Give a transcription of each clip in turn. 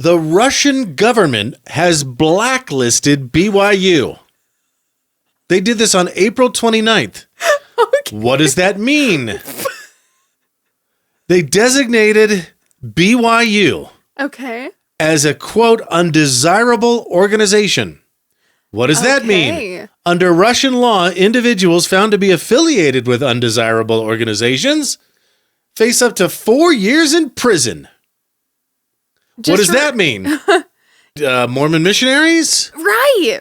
The Russian government has blacklisted BYU. They did this on April 29th. Okay. What does that mean? They designated BYU as a, quote, undesirable organization. What does that mean? Under Russian law, individuals found to be affiliated with undesirable organizations face up to 4 years in prison. What does that mean? Mormon missionaries? Right.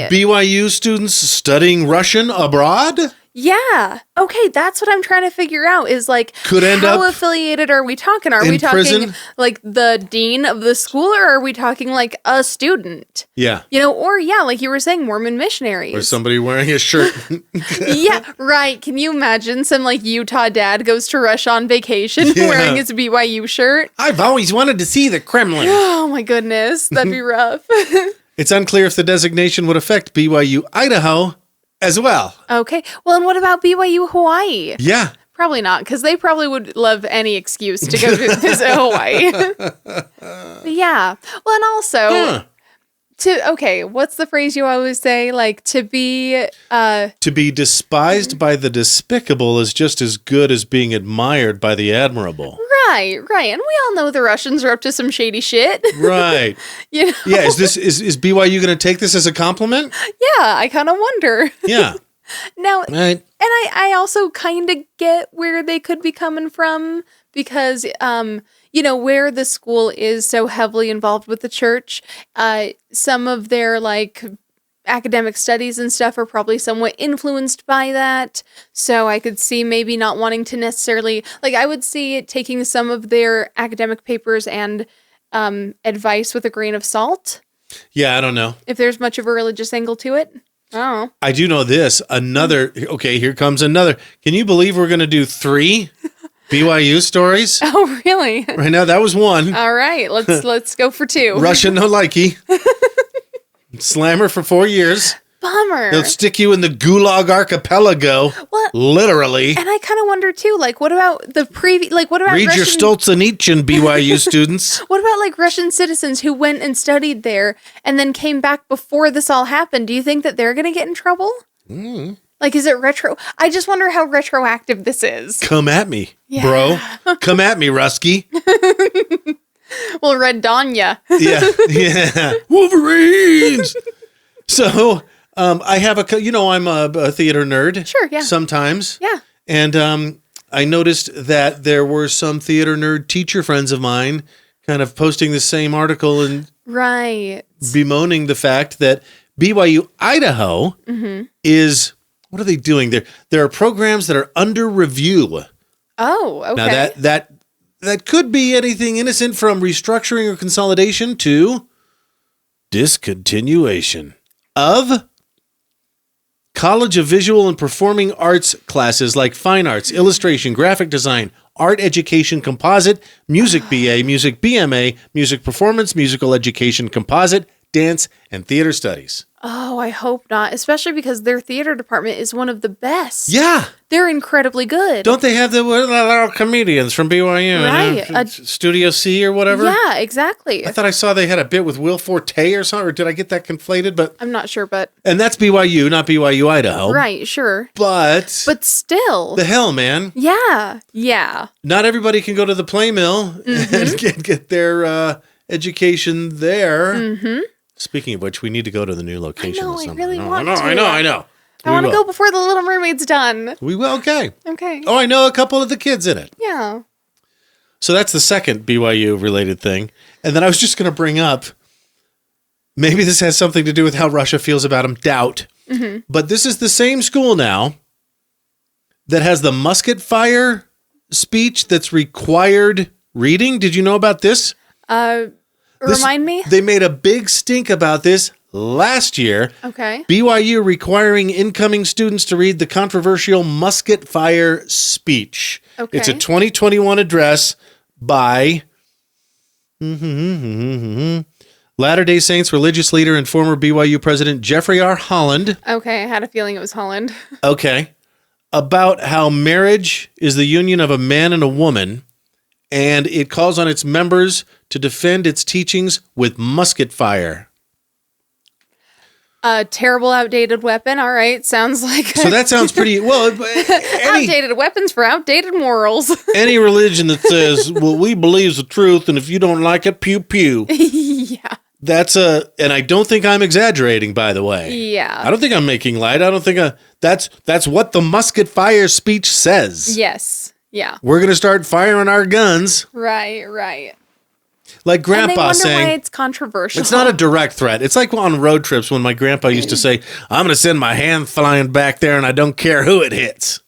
BYU students studying Russian abroad? Yeah. Okay, that's what I'm trying to figure out is like, Could end how up affiliated are we talking? Are in we talking prison? like the dean of the school, or are we talking like a student? Yeah. You know, or yeah, like you were saying, Mormon missionaries. Or somebody wearing a shirt. Yeah, right. Can you imagine some like Utah dad goes to Russia on vacation wearing his BYU shirt? I've always wanted to see the Kremlin. Oh my goodness, that'd be rough. It's unclear if the designation would affect BYU Idaho as well. Okay. Well, and what about BYU Hawaii? Yeah. Probably not, because they probably would love any excuse to go to visit Hawaii. Yeah. Well, and also, what's the phrase you always say? Like, to be despised by the despicable is just as good as being admired by the admirable. Right. And we all know the Russians are up to some shady shit. Right. You know? Yeah, is BYU going to take this as a compliment? Yeah, I kind of wonder. Yeah. Now, right. And I also kind of get where they could be coming from because, where the school is so heavily involved with the church, some of their like academic studies and stuff are probably somewhat influenced by that. So I could see maybe not wanting to necessarily, like I would see it taking some of their academic papers and advice with a grain of salt. Yeah, I don't know. If there's much of a religious angle to it. Oh. I do know this. Here comes another. Can you believe we're going to do 3 BYU stories? Oh, really? Right now, that was one. All right, let's go for 2. Russian no likey. Slammer for 4 years. Bummer. They'll stick you in the Gulag Archipelago. What? Literally. And I kind of wonder too, like, what about the previous? Like, what about read your Stolzenitsyn, BYU students? What about like Russian citizens who went and studied there and then came back before this all happened? Do you think that they're going to get in trouble? Like, is it retro? I just wonder how retroactive this is. Come at me, bro. Come at me, Rusky. Well, Red Dawn, yeah. Yeah. Wolverines. So, I have I'm a theater nerd. Sure, yeah. Sometimes. Yeah. And I noticed that there were some theater nerd teacher friends of mine kind of posting the same article and bemoaning the fact that BYU Idaho is, what are they doing there? There are programs that are under review. Oh, okay. Now that could be anything innocent from restructuring or consolidation to discontinuation of College of Visual and Performing Arts classes like fine arts, illustration, graphic design, art education, composite, music BA, music BMA, music performance, musical education, composite, dance, and theater studies. Oh, I hope not, especially because their theater department is one of the best. Yeah. They're incredibly good. Don't they have the comedians from BYU? Right. Studio C or whatever? Yeah, exactly. I thought I saw they had a bit with Will Forte or something, or did I get that conflated? But I'm not sure, but... And that's BYU, not BYU Idaho. Right, sure. But still. The hell, man. Yeah. Not everybody can go to the play mill and get their education there. Mm-hmm. Speaking of which, we need to go to the new location. I really want to. I know. I want to go before The Little Mermaid's done. We will, okay. Okay. Oh, I know a couple of the kids in it. Yeah. So that's the second BYU-related thing. And then I was just going to bring up, maybe this has something to do with how Russia feels about him, doubt. Mm-hmm. But this is the same school now that has the musket fire speech that's required reading. Did you know about this? Remind me? They made a big stink about this last year. Okay. BYU requiring incoming students to read the controversial musket fire speech. Okay. It's a 2021 address by Latter-day Saints religious leader and former BYU president Jeffrey R. Holland. Okay, I had a feeling it was Holland. Okay. About how marriage is the union of a man and a woman, and it calls on its members to defend its teachings with musket fire? A terrible, outdated weapon. All right. Sounds like... So that sounds pretty... Well, outdated weapons for outdated morals. Any religion that says, well, we believe the truth, and if you don't like it, pew, pew. Yeah. That's and I don't think I'm exaggerating, by the way. Yeah. I don't think I'm making light. I don't think that's what the musket fire speech says. Yes. Yeah. We're going to start firing our guns. Right. Like Grandpa saying, why it's controversial. It's not a direct threat. It's like on road trips when my grandpa used to say, I'm going to send my hand flying back there and I don't care who it hits.